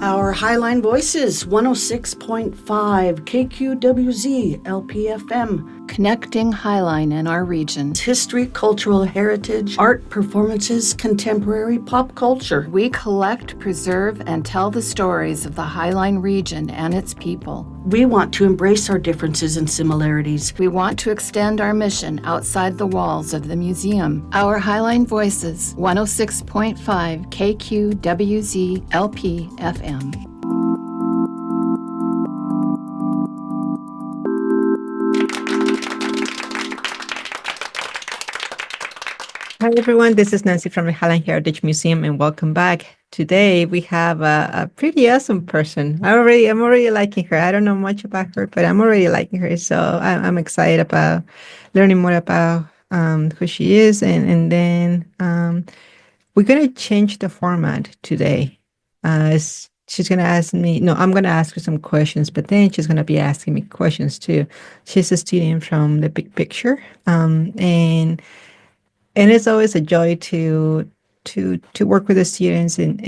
Our Highline Voices, 106.5 KQWZ LPFM. Connecting Highline and our region. History, cultural heritage, art, performances, contemporary pop culture. We collect, preserve, and tell the stories of the Highline region and its people. We want to embrace our differences and similarities. We want to extend our mission outside the walls of the museum. Our Highline Voices, 106.5 KQWZ LPFM. Hi everyone, this is Nancy from the Highline Heritage Museum and welcome back. Today we have a pretty awesome person. I'm already liking her. I don't know much about her, but I'm already liking her. So I'm excited about learning more about who she is, and then we're gonna change the format today. She's gonna ask me. No, I'm gonna ask her some questions, but then she's gonna be asking me questions too. She's a student from the Big Picture, and it's always a joy to work with the students and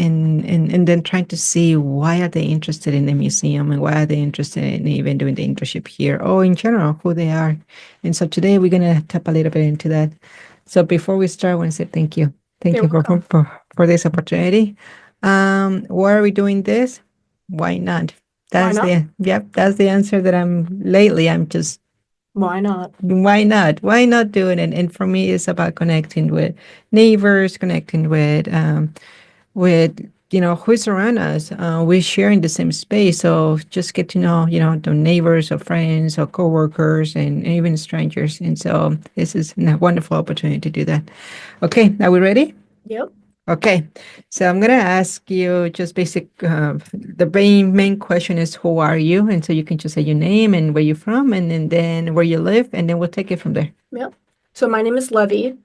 then trying to see why are they interested in the museum and why are they interested in even doing the internship here or in general who they are. And so today we're gonna tap a little bit into that. So before we start, I want to say thank you. Thank You're you for this opportunity. Why are we doing this? Why not? That's that's the answer that I'm just Why not? why not? Why not do it? And for me, it's about connecting with neighbors, connecting with who's around us. We're sharing the same space, so just get to know the neighbors or friends or coworkers and even strangers. And so this is a wonderful opportunity to do that. Okay, are we ready? Yep. Okay, so I'm gonna ask you just basic. The main question is who are you, and so you can just say your name and where you're from, and then where you live, and then we'll take it from there. Yep. So my name is Levy.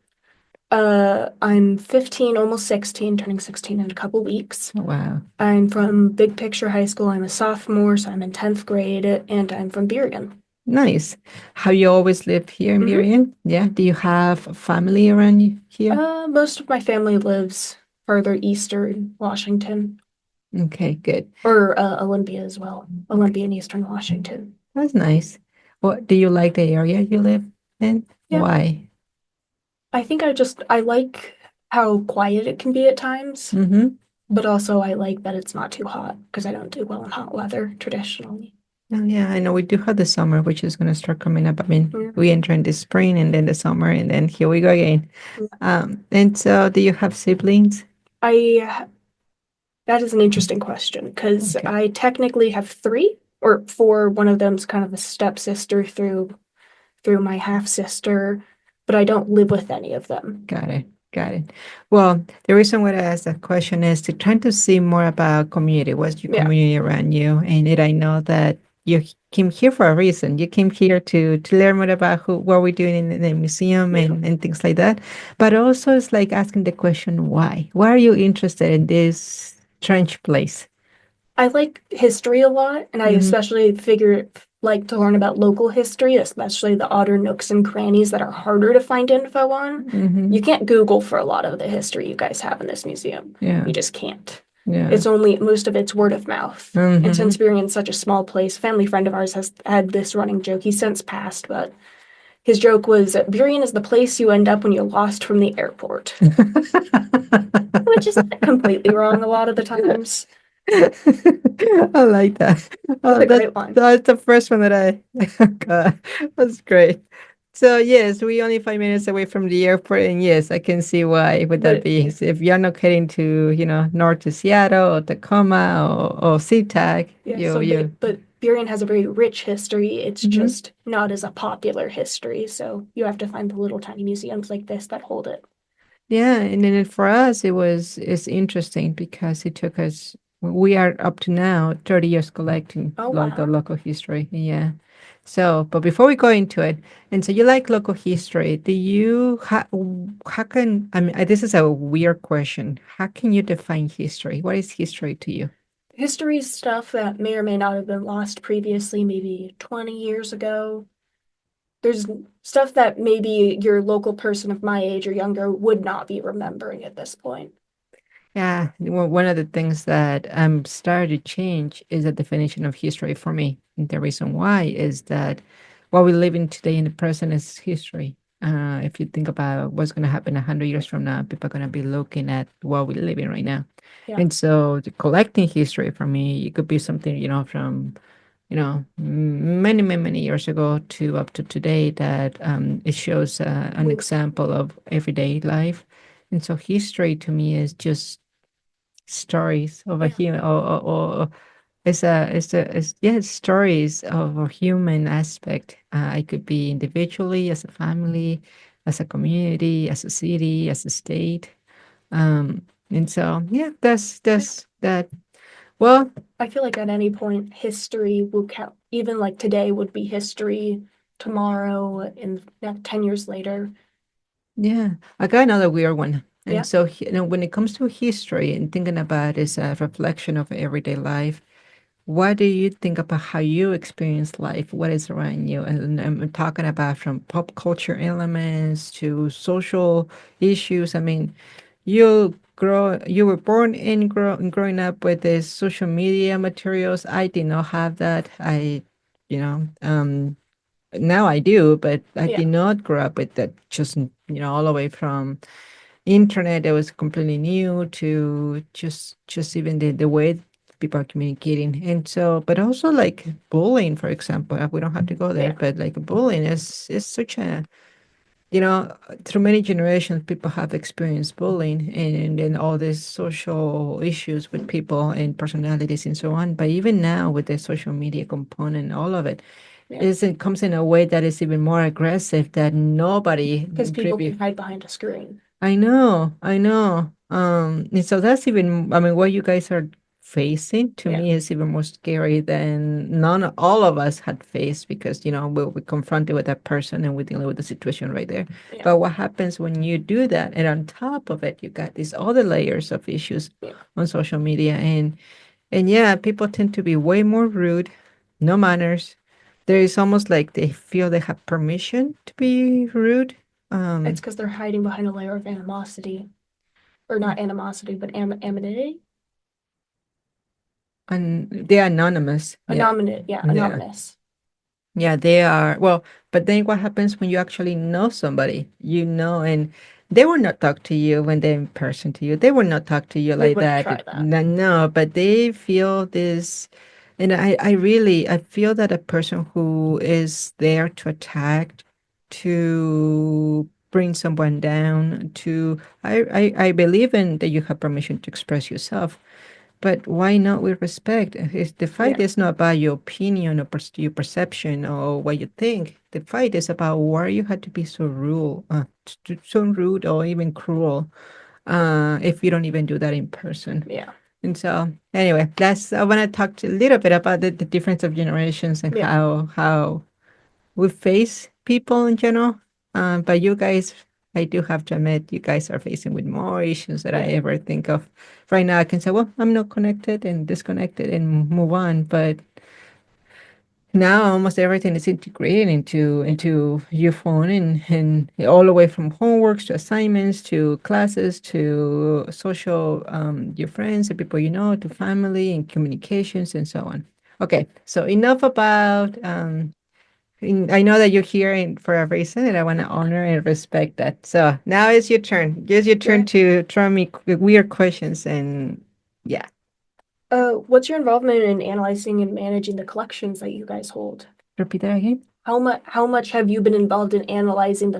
I'm 15, almost 16, turning 16 in a couple weeks. Wow, I'm from Big Picture High School. I'm a sophomore, so I'm in 10th grade, and I'm from Burien. nice. Have you always lived here in Burien? Yeah. Do you have family around you here? Most of my family lives further eastern Washington, Okay, good. or Olympia as well. Olympia in eastern Washington. That's nice. What do you like the area you live in? Yeah. Why? I think I like how quiet it can be at times, but also I like that it's not too hot because I don't do well in hot weather traditionally. Oh, yeah, I know we do have the summer, which is going to start coming up. I mean, we enter in the spring and then the summer, and then here we go again. And so, do you have siblings? That is an interesting question because Okay. I technically have three or four. One of them's kind of a stepsister through my half sister, but I don't live with any of them. Got it. Got it. Well, the reason why I asked that question is to try to see more about community. What's your community around you? And I know that you came here for a reason. You came here to learn more about what we're doing in the museum and things like that. But also it's like asking the question, why? Why are you interested in this strange place? I like history a lot, and I especially like to learn about local history, especially the odder nooks and crannies that are harder to find info on. You can't Google for a lot of the history you guys have in this museum. Yeah. You just can't. Yeah. It's only most of it's word of mouth. And since Burien such a small place, a family friend of ours has had this running joke. He's since passed, but his joke was Burien is the place you end up when you're lost from the airport. Which is completely wrong a lot of the times. I like that. That's a great line. That's the first one that I got. That's great. So yes, we only 5 minutes away from the airport, and yes, I can see why would that be. If you're not heading to, north to Seattle or Tacoma or SeaTac, but Burien has a very rich history. It's just not as a popular history, so you have to find the little tiny museums like this that hold it. Yeah, and then for us, it's interesting because it took us. We are up to now 30 years collecting the local history. Yeah. So, but before we go into it, and so you like local history, how can, I mean, this is a weird question. How can you define history? What is history to you? History is stuff that may or may not have been lost previously, maybe 20 years ago. There's stuff that maybe your local person of my age or younger would not be remembering at this point. Yeah, one of the things that I'm starting to change is the definition of history for me. And the reason why is that what we live in today in the present is history. If you think about what's going to happen 100 years from now, people are going to be looking at what we live in right now. Yeah. And so the collecting history for me, it could be something, from, many, many, many years ago to up to today that it shows an We, example of everyday life. And so history to me is just stories of a yeah. human, or it's stories of a human aspect. It could be individually, as a family, as a community, as a city, as a state. And so yeah, that's that. Well, I feel like at any point history will count. Even like today would be history. Tomorrow and 10 years later. yeah, I got another weird one. And Yeah. so, when it comes to history and thinking about it as a reflection of everyday life, what do you think about how you experience life? What is around you? And I'm talking about from pop culture elements to social issues. I mean, you were born in growing up with the social media materials. I did not have that. You know, now I do, but I Yeah. did not grow up with that. Just, all the way from internet that was completely new to just even the way people are communicating. And so, but also like bullying, for example. We don't have to go there, Yeah. but like bullying is such a, you know through many generations people have experienced bullying, and then all these social issues with people and personalities and so on. But even now with the social media component, all of it Yeah. is, it comes in a way that is even more aggressive that nobody Because people can hide behind a screen. I know, I know. And so that's even, I mean, what you guys are facing to Yeah. me is even more scary than all of us had faced, because, we're confronted with that person and we're dealing with the situation right there. Yeah. But what happens when you do that? And on top of it, you got these other layers of issues Yeah. on social media. And yeah, people tend to be way more rude, no manners. There is almost like they feel they have permission to be rude. It's Um, because they're hiding behind a layer of animosity. Or not animosity, but amenity? And they're anonymous. Yeah. Yeah, Yeah. anonymous. Yeah, they are. Well, but then what happens when you actually know somebody, and they will not talk to you when they're in person to you. They will not talk to you They like wouldn't that. try that. No, no, but they feel this. And I feel that a person who is there to attack, to bring someone down, I believe in that you have permission to express yourself. But why not with respect? The fight Yeah. is not about your opinion or your perception or what you think. The fight is about why you had to be so rude, so rude or even cruel, if you don't even do that in person. Yeah. And so, anyway, I want to talk a little bit about the difference of generations and Yeah. how we face people in general. But you guys, I do have to admit, you guys are facing with more issues than I Yeah. ever think of. Right now, I can say, well, I'm not connected and disconnected and move on. But now almost everything is integrated into your phone, and all the way from homeworks to assignments to classes to social, your friends, the people you know, to family and communications and so on. Okay, so enough about I know that you're here for a reason, and I want to honor and respect that. So now it's your turn. It's your turn Right. to throw me weird questions, and yeah, What's your involvement in analyzing and managing the collections that you guys hold? repeat that again. How much have you been involved in analyzing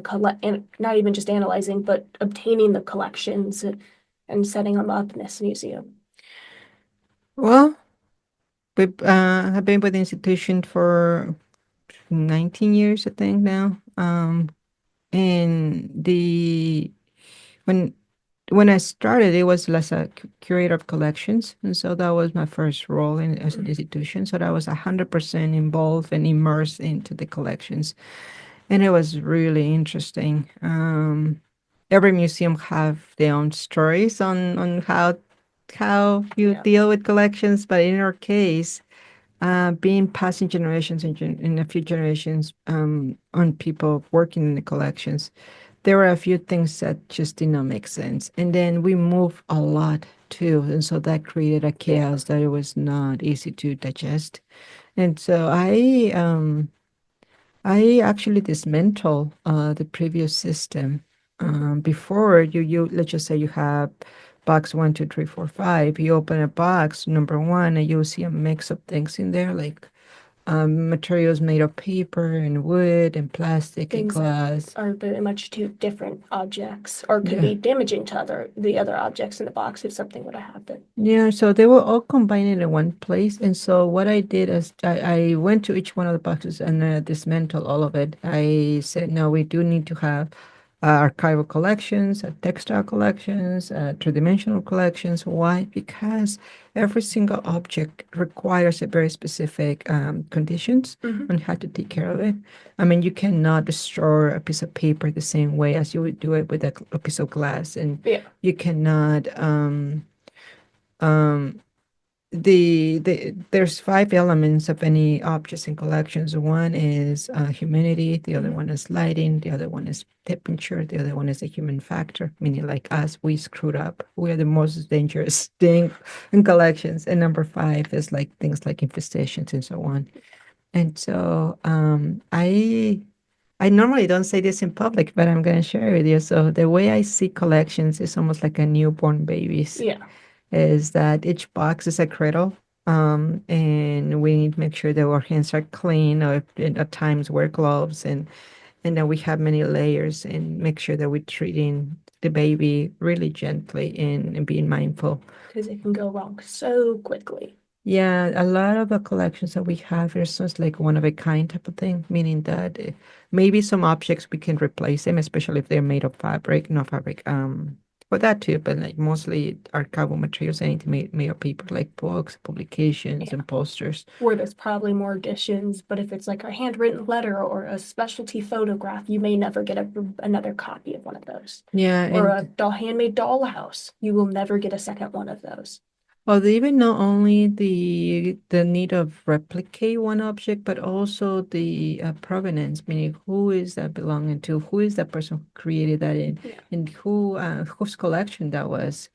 and not even just analyzing, but obtaining the collections and setting them up in this museum? Well, I've been with the institution for 19 years, I think now. And when when I started, it was as a curator of collections, and so that was my first role in as an institution. So that was 100% involved and immersed into the collections, and it was really interesting. Every museum have their own stories on how you Yeah. deal with collections, but in our case, being passing generations in a few generations, on people working in the collections, there were a few things that just did not make sense. And then we move a lot too. And so that created a chaos that it was not easy to digest. And so I actually dismantle the previous system. Before you let's just say you have box 1, 2, 3, 4, 5. You open a box number one, and you'll see a mix of things in there, like materials made of paper and wood and plastic and Things that glass. are very much two different objects, or could Yeah. be damaging to the other objects in the box if something were to happen. Yeah, so they were all combined in one place. And so what I did is I went to each one of the boxes and dismantled all of it. I said, no, we do need to have archival collections, textile collections, three-dimensional collections. Why? Because every single object requires a very specific conditions on how to take care of it. I mean, you cannot destroy a piece of paper the same way as you would do it with a piece of glass, and you cannot. There's 5 elements of any objects in collections. One is humidity, the other one is lighting, the other one is temperature, the other one is the human factor, meaning like us, we screwed up. We are the most dangerous thing in collections. And number 5 is like things like infestations and so on. And so I normally don't say this in public, but I'm going to share it with you. So the way I see collections is almost like a newborn babies. Yeah. Is that each box is a cradle, and we need to make sure that our hands are clean, or at times wear gloves, and then we have many layers, and make sure that we're treating the baby really gently and being mindful. Because it can go wrong so quickly. Yeah, a lot of the collections that we have are just like one of a kind type of thing, meaning that maybe some objects we can replace them, especially if they're made of fabric, not fabric, but that too, but like mostly archival materials, anything made of paper, like books, publications, and posters. Where there's probably more editions, but if it's like a handwritten letter or a specialty photograph, you may never get another copy of one of those. Yeah, Or a handmade dollhouse, you will never get a second one of those. well, they even not only the need of replicate one object, but also the provenance, meaning who is that belonging to, who is that person who created that in, and whose collection that was.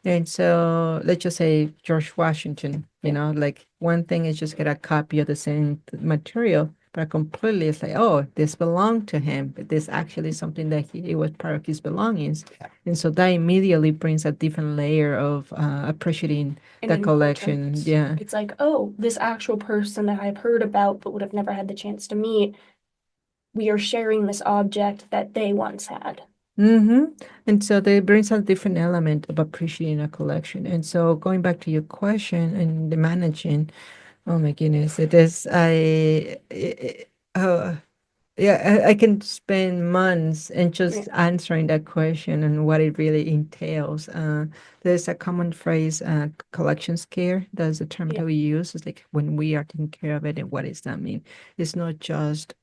And so let's just say George Washington, like one thing is just get a copy of the same material, but completely it's like, oh, this belonged to him, but this actually is something that it was part of his belongings. And so that immediately brings a different layer of appreciating the collection. Importance. Yeah. It's like, oh, this actual person that I've heard about but would have never had the chance to meet, we are sharing this object that they once had. Mm-hmm. And so that brings a different element of appreciating a collection. And so going back to your question and the managing, oh my goodness, it is, yeah, I can spend months and just answering that question and what it really entails. There's a common phrase, collections care. That's the term that we use. It's like when we are taking care of it, and what does that mean? It's not just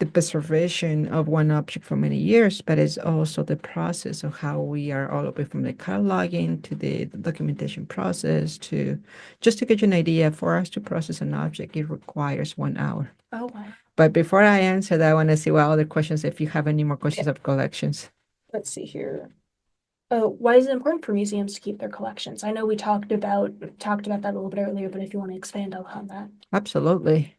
the preservation of one object for many years, but it's also the process of how we are all the way from the cataloging to the documentation process to just to get you an idea. For us to process an object, it requires 1 hour. Oh, wow. But before I answer that, I want to see what other questions, if you have any more questions of collections. Let's see here. Why is it important for museums to keep their collections? I know we talked about that a little bit earlier, but if you want to expand on that. Absolutely.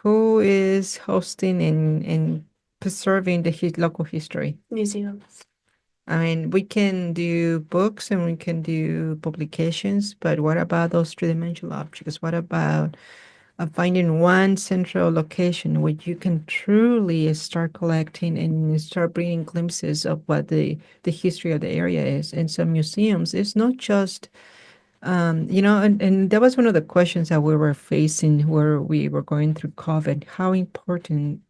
Who is hosting and preserving the local history? Museums. I mean, we can do books and we can do publications, but what about those three-dimensional objects? What about finding one central location where you can truly start collecting and start bringing glimpses of what the history of the area is? And some museums, it's not just, and that was one of the questions that we were facing where we were going through COVID. How important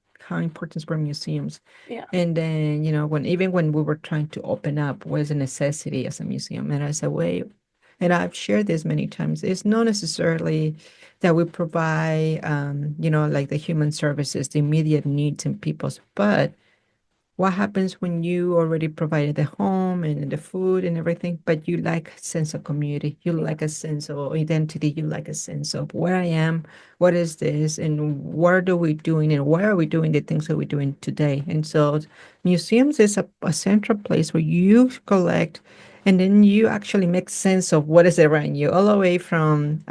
were museums? Yeah. And then, even when we were trying to open up, was a necessity as a museum. And I said, wait, and I've shared this many times, it's not necessarily that we provide, like the human services, the immediate needs in people's, but what happens when you already provided the home and the food and everything, but you like a sense of community, you like a sense of identity, you like a sense of where I am, what is this, and what are we doing, and why are we doing the things that we're doing today? And so museums is a central place where you collect And then you actually make sense of what is around you, all the way from,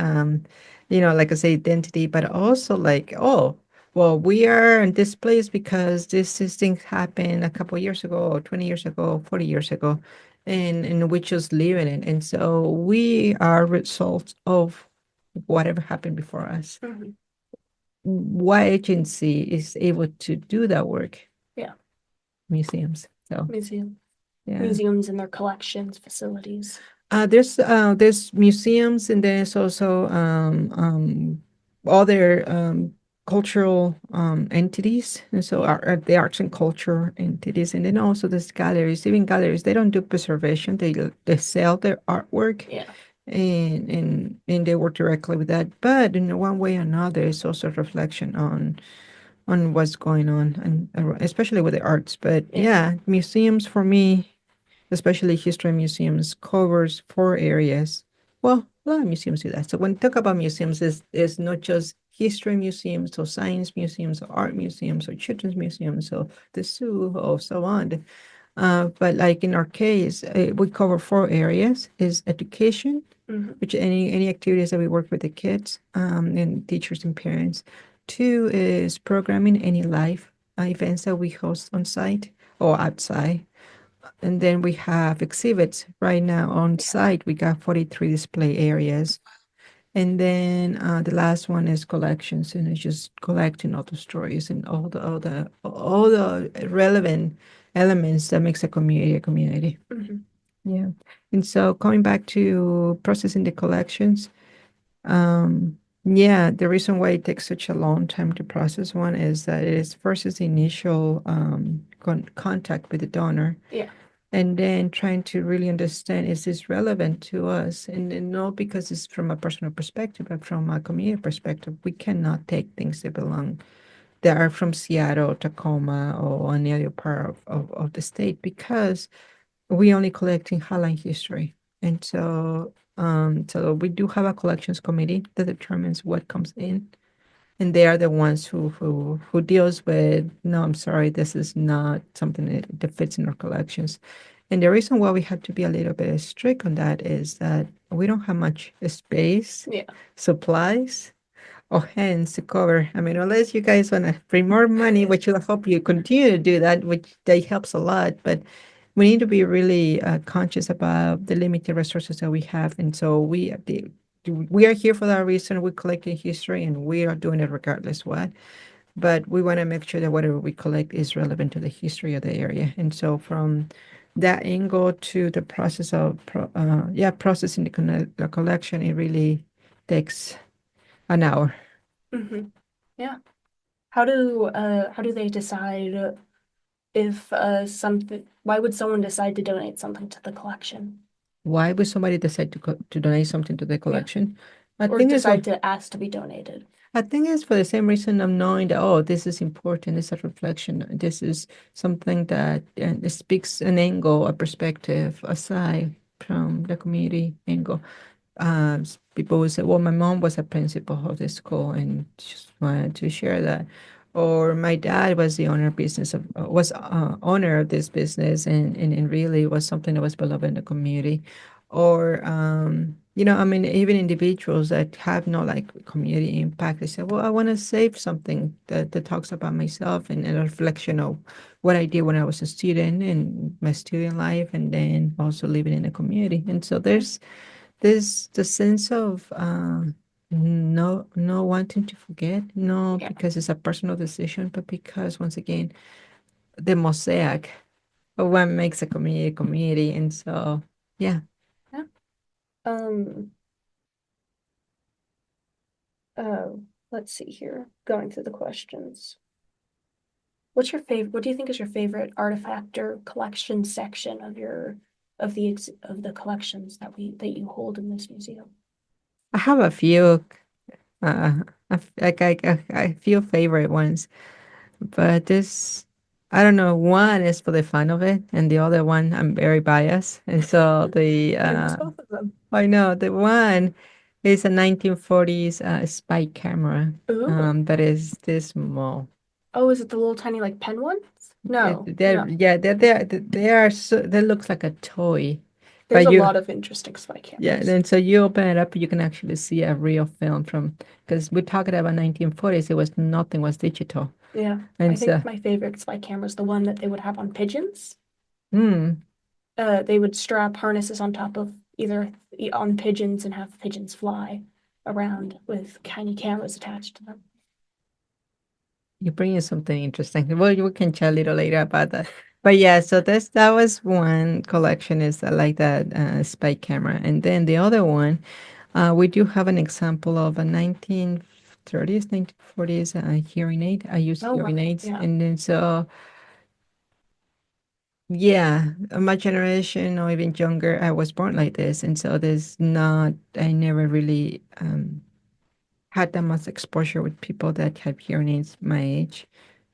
like I say, identity, but also like, oh, well, we are in this place because this thing happened a couple years ago, or 20 years ago, 40 years ago, and we just live in it. And so we are results of whatever happened before us. Mm-hmm. What agency is able to do that work? Yeah. Museums. So yeah. Museums and their collections, facilities. There's museums, and there's also other cultural entities, and so the arts and culture entities, and then also there's galleries. Even galleries, they don't do preservation; they sell their artwork. Yeah. And they work directly with that. But in one way or another, it's also a reflection on what's going on, and especially with the arts. But yeah, museums for me, especially history museums, covers four areas. Well, a lot of museums do that. So when we talk about museums, is not just history museums or science museums or art museums or children's museums or the zoo or so on. But like in our case, we cover four areas: is education, which any activities that we work with the kids, and teachers and parents. Two is programming, any live events that we host on site or outside. And then we have exhibits right now on site. We got 43 display areas. And then the last one is collections, and it's just collecting all the stories and all the relevant elements that makes a community a community. Mm-hmm. Yeah. And so coming back to processing the collections, yeah, the reason why it takes such a long time to process one is that it is first is the initial contact with the donor. Yeah. And then trying to really understand, is this relevant to us? And not because it's from a personal perspective, but from a community perspective. We cannot take things that are from Seattle, Tacoma, or any other part of the state, because we only collect in Highline history. And so we do have a collections committee that determines what comes in. And they are the ones who deals with, no, I'm sorry, this is not something that fits in our collections. And the reason why we have to be a little bit strict on that is that we don't have much space, supplies, or hands to cover. I mean, unless you guys want to bring more money, which I hope you continue to do that, which that helps a lot. But we need to be really conscious about the limited resources that we have. And so we are here for that reason. We're collecting history, and we are doing it regardless what. But we want to make sure that whatever we collect is relevant to the history of the area. And so from that angle to the process of processing the collection, it really takes an hour. Mm-hmm. Yeah. How do they decide if something? Why would someone decide to donate something to the collection? Why would somebody decide to donate something to the collection? Or decide to ask to be donated? I think it's for the same reason of knowing that, oh, this is important. It's a reflection. This is something that it speaks an angle, a perspective aside from the community angle. People would say, well, my mom was a principal of the school and just wanted to share that. Or my dad was the owner of owner of this business, and really was something that was beloved in the community. Or I mean, even individuals that have no like community impact, they say, well, I want to save something that talks about myself and a reflection of what I did when I was a student and my student life, and then also living in the community. And so there's the sense of no wanting to forget, no, because it's a personal decision, but because once again, the mosaic of what makes a community. And so yeah. Um, let's see here. Going through the questions. What's your favorite? What do you think is your favorite artifact or collection section of the collections that you hold in this museum? I have a few a few favorite ones, but this, I don't know, one is for the fun of it, and the other one I'm very biased. And so Both of them. I know the one is a 1940s spy camera that is this small. Oh, is it the little tiny like pen ones? No, They're no. yeah, they are so, that looks like a toy. There's But a you, lot of interesting spy yeah, cameras. then so you open it up, you can actually see a real film from, because we're talking about 1940s, it was nothing was digital. Yeah, I And so, think my favorite spy camera is the one that they would have on pigeons. hmm, They would strap harnesses on top of either on pigeons and have pigeons fly around with tiny cameras attached to them. you're bringing something interesting. Well, we can chat a little later about that. But yeah, so that was one collection is like that spy camera, and then the other one, we do have an example of a 1930s, 1940s hearing aid. I use Oh, hearing wow. aids, Yeah. and then so yeah, my generation or even younger, I was born like this, and so there's not. I never really had that much exposure with people that have hearing aids my age.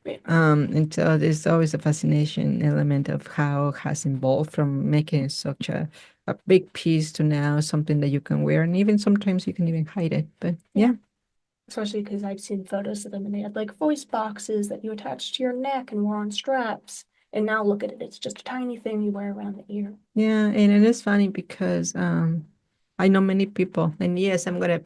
Yeah. And so there's always a fascination element of how it has evolved from making such a big piece to now something that you can wear, and even sometimes you can even hide it. But Yeah. yeah, Especially because I've seen photos of them and they had like voice boxes that you attached to your neck and wore on straps. And now look at it, it's just a tiny thing you wear around the ear. yeah, and it is funny because I know many people, and yes, I'm gonna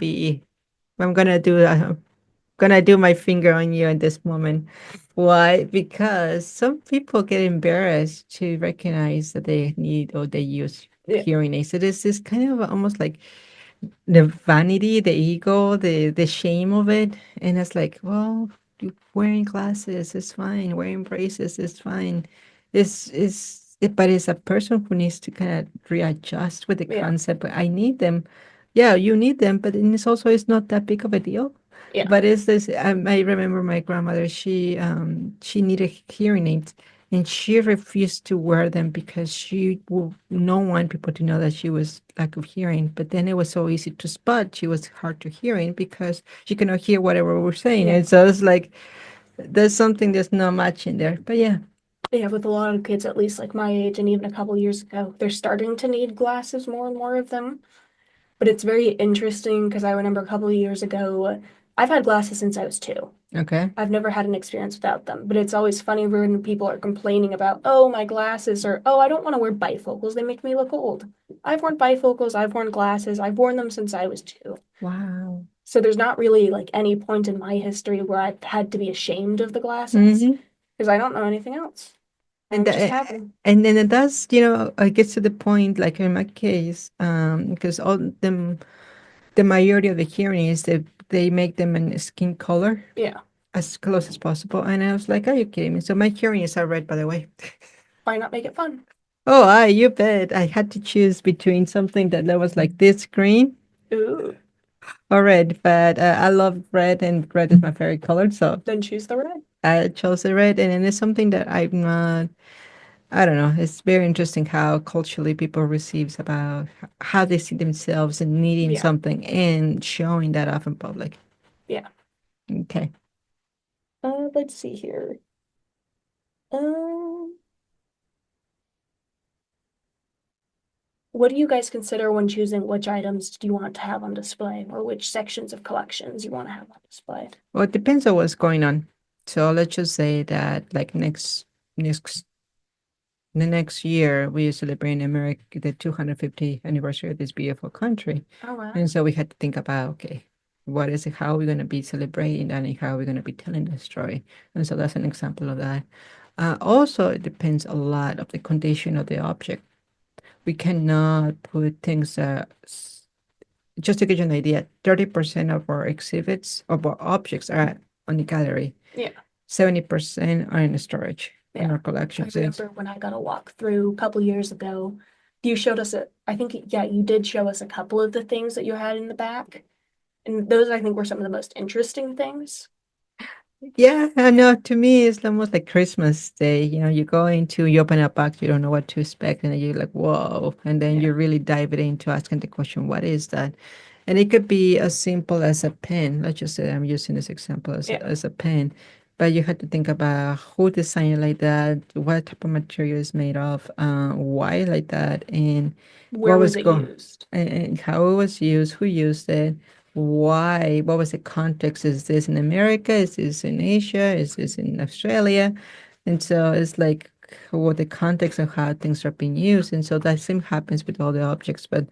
do my finger on you in this moment. Why? Because some people get embarrassed to recognize that they need or they use Yeah. hearing aids. So there's this kind of almost like the vanity, the ego, the shame of it, and it's like, well, wearing glasses is fine, wearing braces is fine. But it's a person who needs to kind of readjust with the Yeah. concept. But I need them. Yeah, you need them, but it's not that big of a deal. Yeah. But it's this. I remember my grandmother. She needed hearing aids, and she refused to wear them because she would not want people to know that she was lack of hearing. But then it was so easy to spot she was hard to hearing because she cannot hear whatever we're saying. Yeah. And so it's like there's something there's not much in there. But yeah, Yeah, with a lot of kids, at least like my age and even a couple years ago, they're starting to need glasses, more and more of them. But it's very interesting because I remember a couple of years ago, I've had glasses since I was 2. okay. I've never had an experience without them, but it's always funny when people are complaining about, oh, my glasses, or oh, I don't want to wear bifocals. They make me look old. I've worn bifocals, I've worn glasses, I've worn them since I was 2. Wow. So there's not really like any point in my history where I've had to be ashamed of the glasses Mm-hmm. because I don't know anything else. And I just that, have them. and then it does, it gets to the point, like in my case, because all them, the majority of the hearing is that they make them in skin color Yeah. as close as possible. And I was like, are you kidding me? So my hearing is are red, by the way. Why not make it fun? Oh, you bet. I had to choose between something that was like this green Ooh, or red, but I love red, and red is my favorite color. So then choose the red. I chose the red, and it's something that I'm not. I don't know. It's very interesting how culturally people receives about how they see themselves and needing Yeah. something and showing that off in public. Yeah. Okay. Let's see here. Um, what do you guys consider when choosing which items do you want to have on display or which sections of collections you want to have on display? Well, it depends on what's going on. So let's just say that like next the next year we celebrate America the 250th anniversary of this beautiful country. Oh, wow. And so we had to think about, okay, what is it, how are we going to be celebrating that and how are we going to be telling the story? And so that's an example of that. Also, it depends a lot of the condition of the object. We cannot put things, just to give you an idea, 30% of our exhibits of our objects are on the gallery. Yeah. 70% are in storage in Yeah. our I collections. remember when I got a walk through a couple years ago, you showed us I think, yeah, you did show us a couple of the things that you had in the back. And those, I think, were some of the most interesting things. Yeah, I know. To me, it's almost like Christmas Day. You open a box, you don't know what to expect, and then you're like, whoa. And then Yeah. you really dive it into asking the question, what is that? And it could be as simple as a pen. Let's just say I'm using this example Yeah. as a pen. But you had to think about who designed it like that, what type of material is made of, why like that, and Where what was was it go used? and how it was used, who used it, why, what was the context? Is this in America? Is this in Asia? Is this in Australia? And so it's like what the context of how things are being used. And so that same happens with all the objects. But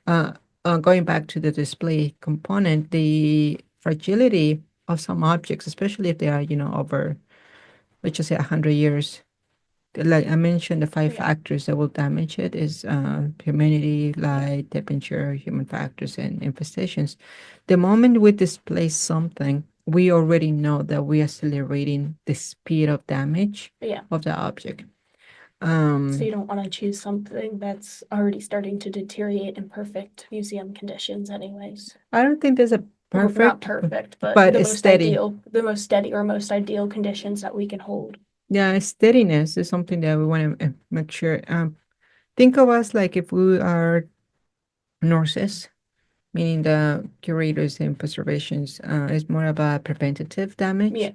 uh, going back to the display component, the fragility of some objects, especially if they are, over, let's just say 100 years, like I mentioned, the five factors that will damage it is humidity, light, temperature, human factors, and infestations. The moment we display something, we already know that we are accelerating the speed of damage of the object. So you don't want to choose something that's already starting to deteriorate in perfect museum conditions anyways. I don't think there's a Well, perfect, not perfect, but but the it's most steady. ideal, the most steady or most ideal conditions that we can hold. Yeah, steadiness is something that we want to make sure. Think of us like if we are nurses, meaning the curators and preservations. Is more about preventative damage. Yeah.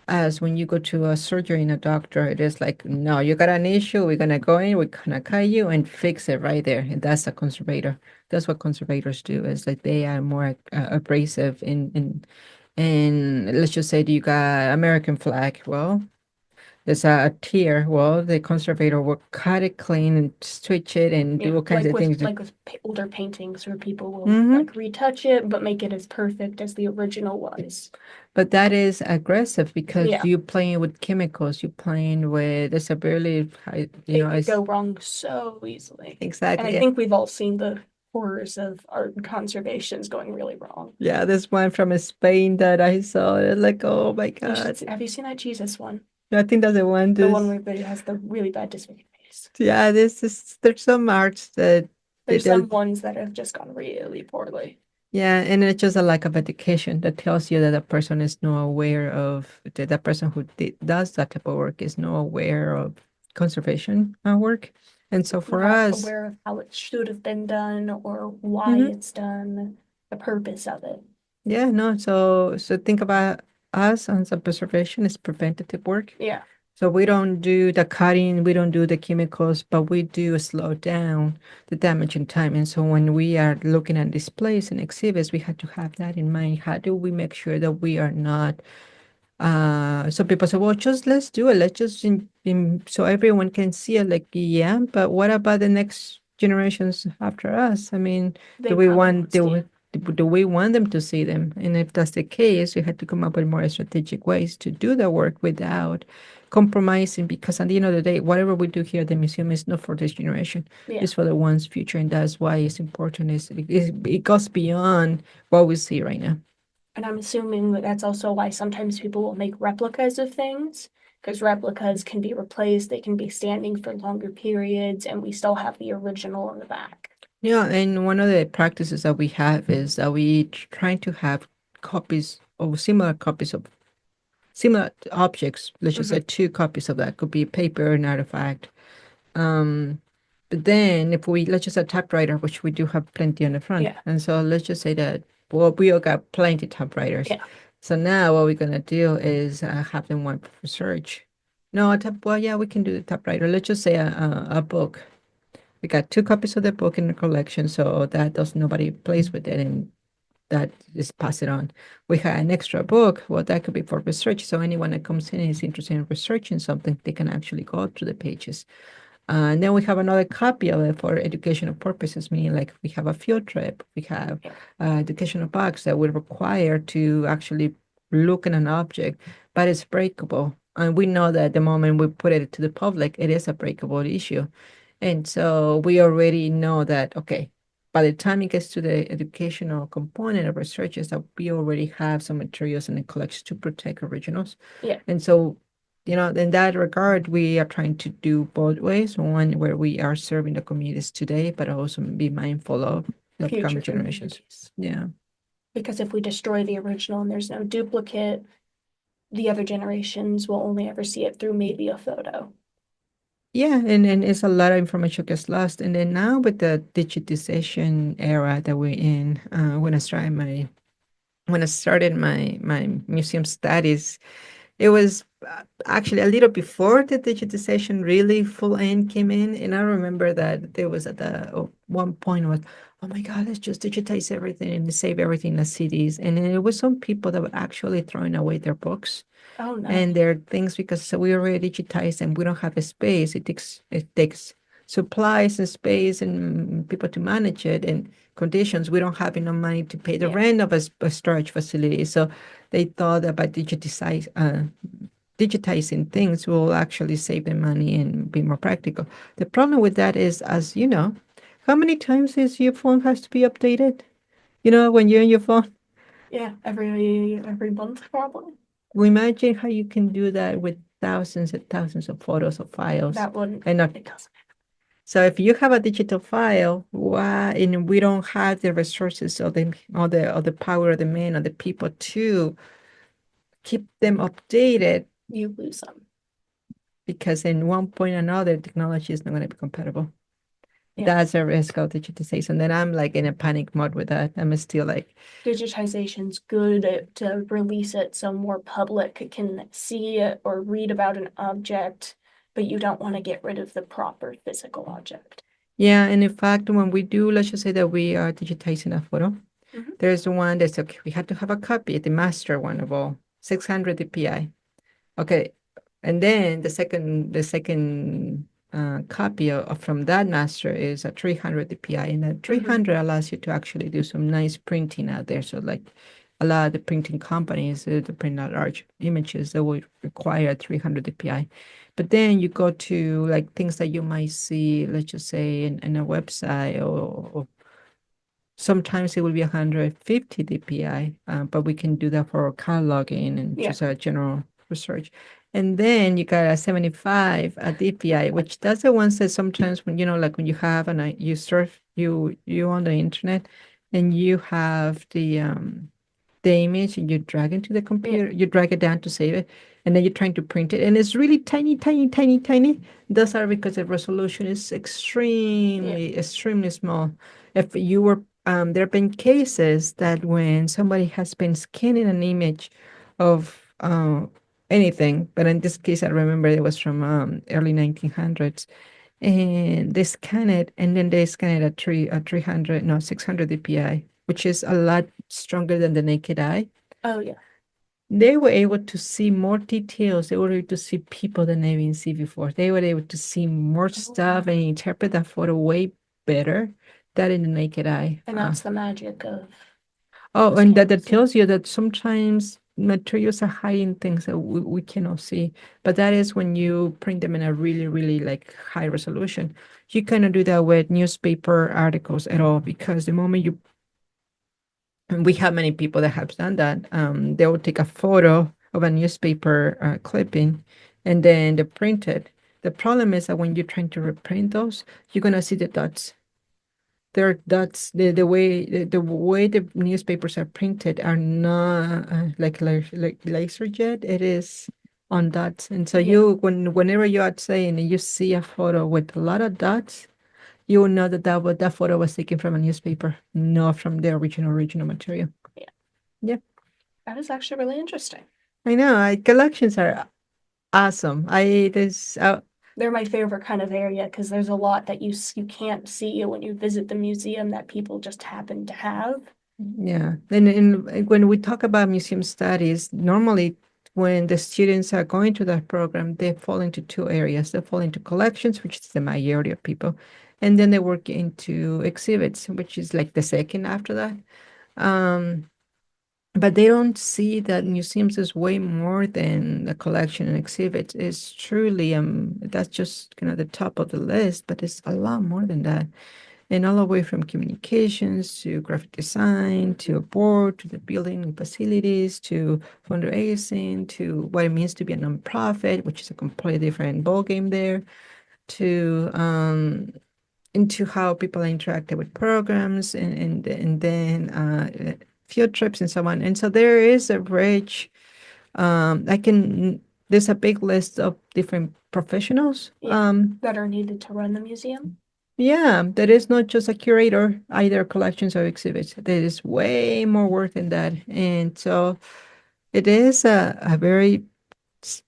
As when you go to a surgery and a doctor, it is like, no, you got an issue. We're gonna go in, we're gonna cut you and fix it right there. And that's a conservator. That's what conservators do. It's like they are more abrasive in let's just say you got American flag. Well, there's a tier. Well, the conservator will cut it clean and switch it and do all kinds of things. Like with older paintings where people will like retouch it, but make it as perfect as the original was. But that is aggressive because you're playing with chemicals. You're playing with it's a barely, It could go wrong so easily. Exactly. And I think we've all seen the horrors of art conservations going really wrong. Yeah, there's one from Spain that I saw. It's like, oh my God. Have you seen that Jesus one? I think that's the one. The one where it has the really bad disfigured face. Yeah, there's some arts that there's some ones that have just gone really poorly. Yeah, and it's just a lack of education that tells you that a person is not aware of that person who does that type of work is not aware of conservation work. And so for us, aware of how it should have been done or why it's done, the purpose of it. Yeah, no, so think about us as a preservation is preventative work. Yeah. So we don't do the cutting, we don't do the chemicals, but we do slow down the damage in time. And so when we are looking at displays and exhibits, we have to have that in mind. How do we make sure that we are not so people say, well, just let's do it. Let's just so everyone can see it. Like, yeah, but what about the next generations after us? I mean, do we want them to see them? And if that's the case, we had to come up with more strategic ways to do the work without compromising. Because at the end of the day, whatever we do here at the museum is not for this generation; it's for the one's future, and that's why it's important. It goes beyond what we see right now. And I'm assuming that that's also why sometimes people will make replicas of things, because replicas can be replaced, they can be standing for longer periods, and we still have the original in the back. Yeah, and one of the practices that we have is that we trying to have copies or similar copies of similar objects. Let's just say 2 copies of that could be paper, an artifact. But then if let's just say typewriter, which we do have plenty on the front. And so let's just say that, well, we all got plenty of typewriters. Yeah. So now what we're going to do is have them one for research. No, well, yeah, we can do the typewriter. Let's just say a book. We got 2 copies of the book in the collection, so that nobody plays with it, and that is pass it on. We have an extra book. Well, that could be for research. So anyone that comes in and is interested in researching something, they can actually go through the pages. And then we have another copy of it for educational purposes, meaning like we have a field trip, we have educational box that we require to actually look at an object, but it's breakable. And we know that the moment we put it to the public, it is a breakable issue. And so we already know that, okay, by the time it gets to the educational component of research is that we already have some materials in the collection to protect originals. Yeah. And so, in that regard, we are trying to do both ways. One where we are serving the communities today, but also be mindful of the coming generations. Yeah. Because if we destroy the original and there's no duplicate, the other generations will only ever see it through maybe a photo. Yeah, and it's a lot of information gets lost. And then now with the digitization era that we're in, when I started my museum studies, It was actually a little before the digitization really full end came in, and I remember that there was at the one point was, oh my God, let's just digitize everything and save everything in the cities, and then there was some people that were actually throwing away their books Oh no. and their things because so we already digitized and we don't have a space. It takes supplies and space and people to manage it and conditions. We don't have enough money to pay the Yeah. rent of a storage facility. So they thought that by digitizing things will actually save them money and be more practical. The problem with that is, as you know, how many times is your phone has to be updated? You know, when you're on your phone, Yeah, every month probably. we imagine how you can do that with thousands and thousands of photos or files. That wouldn't And not, it doesn't. so if you have a digital file, why and we don't have the resources or the power of the men or the people to keep them updated You lose them. because in one point or another technology is not going to be compatible. Yeah. That's a risk of digitization. Then I'm like in a panic mode with that. I'm still like, Digitization's good to release it so more public can see it or read about an object, but you don't want to get rid of the proper physical object. yeah. And in fact, when we do, let's just say that we are digitizing a photo, Mhm. there's one that's okay. We have to have a copy, the master one of all, 600 dpi. Okay, and then the second copy from that master is a 300 dpi, and that 300 allows you to actually do some nice printing out there. So like a lot of the printing companies to print out large images that would require 300 dpi. But then you go to like things that you might see, let's just say in a website or sometimes it will be 150 dpi, but we can do that for cataloging and Yeah. just a general research. And then you got a 75 dpi, which that's the ones that sometimes when like when you have and you surf you on the internet and you have the image and you drag into the computer, you drag it down to save it, and then you're trying to print it, and it's really tiny, tiny, tiny, tiny. Those are because the resolution is extremely, extremely small. If you were, there have been cases that when somebody has been scanning an image of anything, but in this case, I remember it was from early 1900s, and they scan it, and then they scan it at 300, no, 600 dpi, which is a lot stronger than the naked eye. Oh yeah. They were able to see more details. They were able to see people than they even see before. They were able to see more stuff and interpret that photo way better than in the naked eye. And that's the magic of Oh, those and that cameras. tells you that sometimes materials are hiding things that we cannot see. But that is when you print them in a really, really like high resolution. You cannot do that with newspaper articles at all because the moment you and we have many people that have done that. They will take a photo of a newspaper clipping and then they print it. The problem is that when you're trying to reprint those, you're gonna see the dots. There are dots. The way the newspapers are printed are not like laser jet. It is on dots, and so Yeah. whenever you're outside and you see a photo with a lot of dots, you will know that photo was taken from a newspaper, not from the original material. Yeah. Yeah, That is actually really interesting. I know. Collections are awesome. They're my favorite kind of area because there's a lot that you can't see when you visit the museum that people just happen to have. Yeah. And when we talk about museum studies, normally when the students are going to that program, they fall into two areas. They fall into collections, which is the majority of people, and then they work into exhibits, which is like the second after that. Um, but they don't see that museums is way more than a collection and exhibits. It's truly that's just kind of the top of the list, but it's a lot more than that. And all the way from communications to graphic design to a board to the building and facilities to fundraising to what it means to be a nonprofit, which is a completely different ballgame there, to into how people interacted with programs and then field trips and so on. And so there is a rich, there's a big list of different professionals. Yeah. That are needed to run the museum. Yeah, there is not just a curator, either collections or exhibits. There is way more work than that. And so it is a very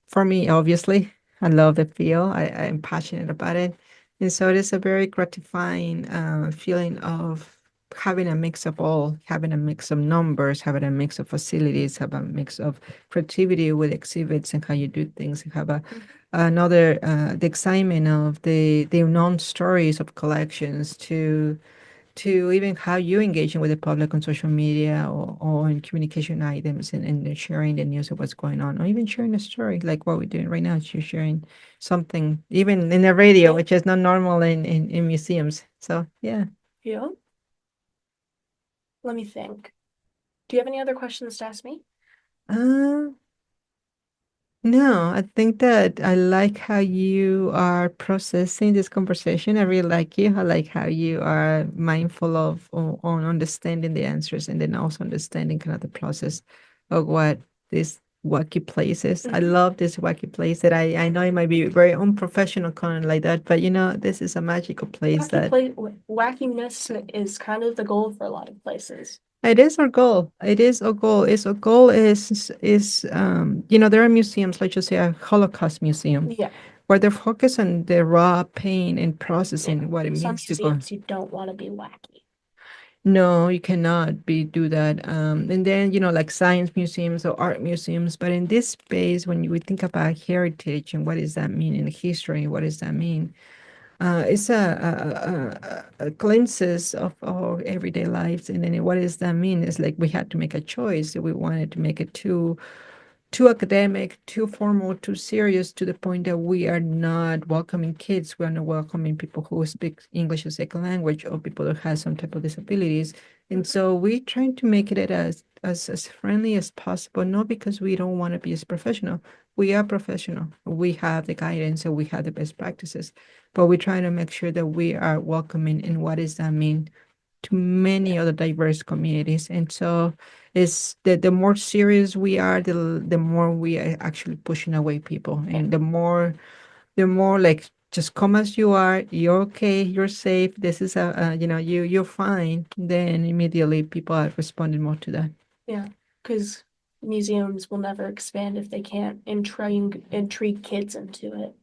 for me, obviously, I love the field. I'm passionate about it. And so it is a very gratifying feeling of having a mix of all, having a mix of numbers, having a mix of facilities, have a mix of creativity with exhibits and how you do things, and have another the excitement of the unknown stories of collections to even how you engaging with the public on social media or in communication items and sharing the news of what's going on, or even sharing a story like what we're doing right now. You're sharing something even in the radio, which is not normal in museums. So yeah. Yeah. Let me think. Do you have any other questions to ask me? Uh, No, I think that I like how you are processing this conversation. I really like you. I like how you are mindful of on understanding the answers and then also understanding kind of the process of what this wacky place is. I love this wacky place that I know it might be very unprofessional kind of like that, but this is a magical place that Wackiness is kind of the goal for a lot of places. it is our goal. It is our goal. Is our goal is there are museums, like you say, a Holocaust museum, Yeah. where they're focused on the raw pain and processing Yeah. what it Some means to go. museums you don't want to be wacky. No, you cannot do that. And then like science museums or art museums. But in this space, when we think about heritage and what does that mean in history, what does that mean? It's a glimpses of our everyday lives, and then what does that mean? It's like we had to make a choice. We wanted to make it too academic, too formal, too serious, to the point that we are not welcoming kids. We are not welcoming people who speak English as second language or people that have some type of disabilities. And so we're trying to make it as friendly as possible, not because we don't want to be as professional. We are professional. We have the guidance and we have the best practices, but we're trying to make sure that we are welcoming. And what does that mean to many other diverse communities? And so is that the more serious we are, the more we are actually pushing away people, and the more like, just come as you are, you're okay, you're safe, this is you're fine, then immediately people are responding more to that. Yeah, because museums will never expand if they can't intrigue kids into it.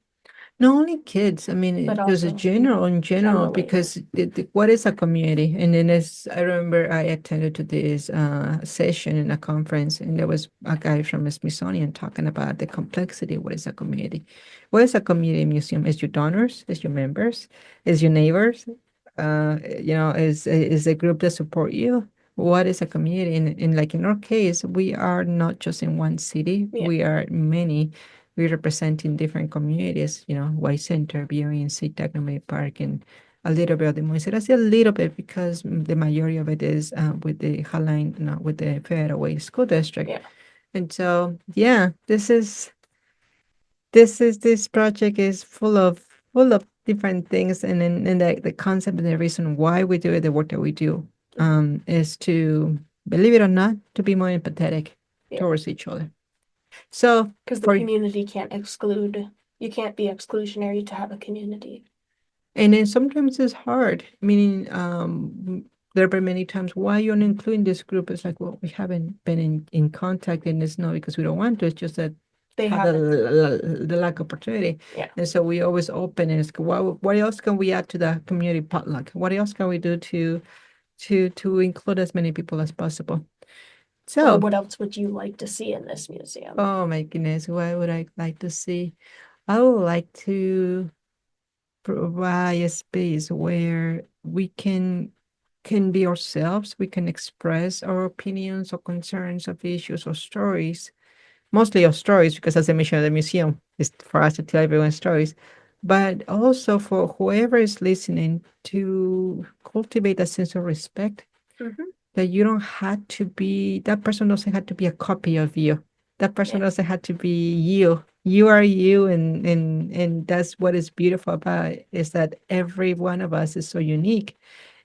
Not only kids, I mean, But just also, in general, generally. because what is a community? And then I remember I attended to this session in a conference, and there was a guy from the Smithsonian talking about the complexity. What is a community? What is a community museum? Is your donors? Is your members? Is your neighbors? Is a group that support you? What is a community? And like in our case, we are not just in one city. Yeah. We are many. We represent in different communities, White Center, Viewing, Sea Technomy Park, and a little bit of the Moise. I say a little bit because the majority of it is with the Highline, with the Federal Way School District. Yeah. And so, yeah, this project is full of different things, and then the concept and the reason why we do it, the work that we do, is to, believe it or not, to be more empathetic towards each other. So, because the community can't exclude, you can't be exclusionary to have a community. And then sometimes it's hard. Meaning, there have been many times, why you're not including this group? It's like, well, we haven't been in contact, and it's not because we don't want to. It's just that They have the lack of opportunity. Yeah. And so we always open and ask, what else can we add to the community potluck? What else can we do to include as many people as possible? So, Or what else would you like to see in this museum? oh my goodness, what would I like to see? I would like to provide a space where we can be ourselves. We can express our opinions or concerns of issues or stories, mostly of stories, because as I mentioned, the museum is for us to tell everyone stories, but also for whoever is listening to cultivate a sense of respect. That you don't have to be, that person doesn't have to be a copy of you. That person doesn't have to be you. You are you, and that's what is beautiful about it, is that every one of us is so unique.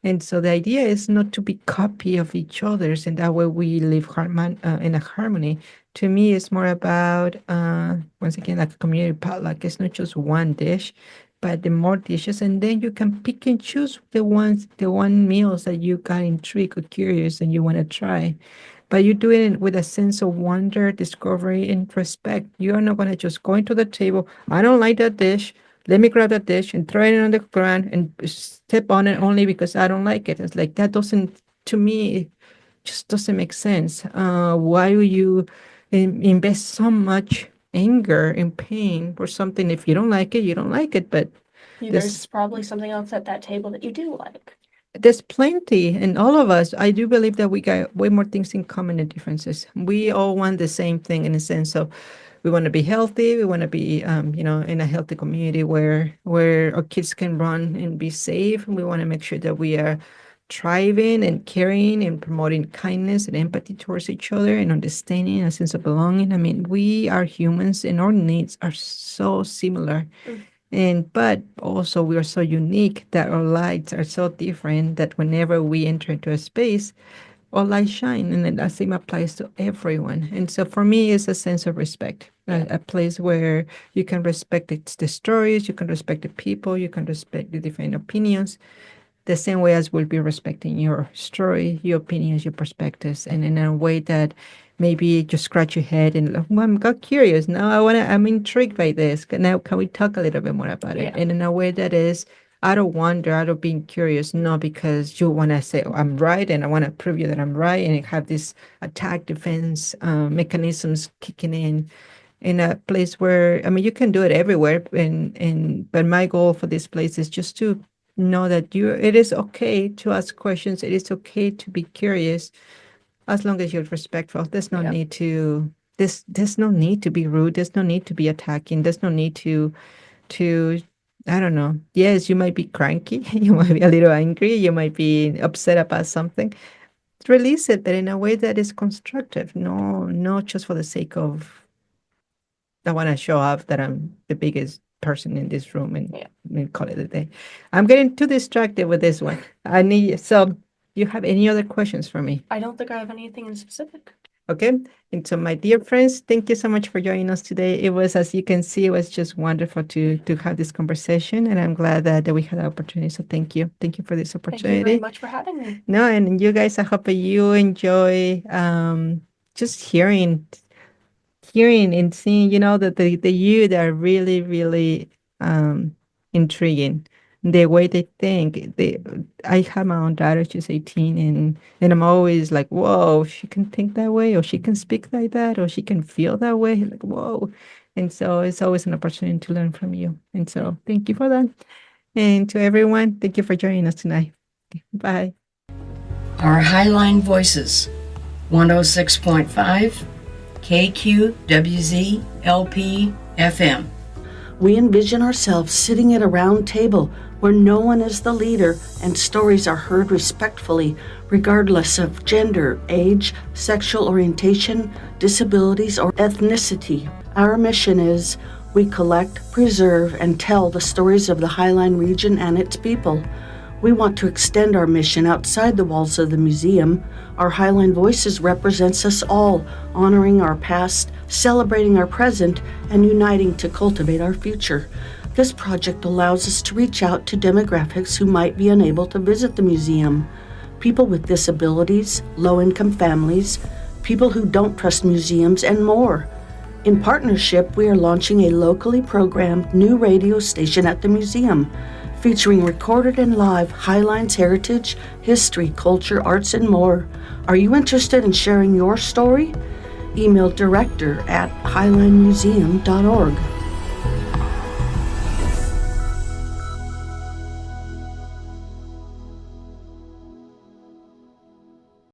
And so the idea is not to be copy of each other's, and that way we live in a harmony. To me, it's more about, once again, like a community potluck. It's not just one dish, but the more dishes, and then you can pick and choose the one meals that you got intrigued or curious and you want to try. but you do it with a sense of wonder, discovery, and respect. You're not going to just go into the table. I don't like that dish. Let me grab that dish and throw it on the ground and step on it only because I don't like it. It's like that doesn't, to me, it just doesn't make sense. Why would you invest so much anger and pain for something? If you don't like it, you don't like it. But There's probably something else at that table that you do like. there's plenty, and all of us, I do believe that we got way more things in common than differences. We all want the same thing in a sense of we want to be healthy. We want to be, in a healthy community where our kids can run and be safe. And we want to make sure that we are thriving and caring and promoting kindness and empathy towards each other and understanding a sense of belonging. I mean, we are humans and our needs are so similar. But also we are so unique that our lights are so different that whenever we enter into a space, our lights shine, and then that same applies to everyone. And so for me, it's a sense of respect, a place where you can respect the stories, you can respect the people, you can respect the different opinions, the same way as we'll be respecting your story, your opinions, your perspectives, and in a way that maybe just scratch your head and like, well, I'm got curious now. I'm intrigued by this. Now, can we talk a little bit more about it? And in a way that is out of wonder, out of being curious, not because you want to say, oh, I'm right, and I want to prove you that I'm right, and have this attack defense mechanisms kicking in a place where, I mean, you can do it everywhere, but my goal for this place is just to know that it is okay to ask questions. It is okay to be curious, as long as you're respectful. There's no need to there's no need to be rude. There's no need to be attacking. There's no need to I don't know. Yes, you might be cranky. You might be a little angry. You might be upset about something. Release it, but in a way that is constructive. No, not just for the sake of I want to show off that I'm the biggest person in this room and call it a day. I'm getting too distracted with this one. So you have any other questions for me? I don't think I have anything in specific. Okay. And so my dear friends, thank you so much for joining us today. It was, as you can see, it was just wonderful to have this conversation. And I'm glad that we had the opportunity. So thank you. Thank you for this opportunity. Thank you very much for having me. No, and you guys, I hope that you enjoy just hearing and seeing, that the you that are really, really intriguing. The way they think. I have my own daughter, she's 18, and I'm always like, whoa, she can think that way, or she can speak like that, or she can feel that way. Like, whoa. And so it's always an opportunity to learn from you. And so thank you for that. And to everyone, thank you for joining us tonight. Bye. Our Highline Voices, 106.5 KQWZ LP FM. We envision ourselves sitting at a round table where no one is the leader and stories are heard respectfully, regardless of gender, age, sexual orientation, disabilities, or ethnicity. Our mission is we collect, preserve, and tell the stories of the Highline region and its people. We want to extend our mission outside the walls of the museum. Our Highline Voices represents us all, honoring our past, celebrating our present, and uniting to cultivate our future. This project allows us to reach out to demographics who might be unable to visit the museum. People with disabilities, low-income families, people who don't trust museums, and more. In partnership, we are launching a locally programmed new radio station at the museum, featuring recorded and live Highline's heritage, history, culture, arts, and more. Are you interested in sharing your story? Email director@highlinemuseum.org.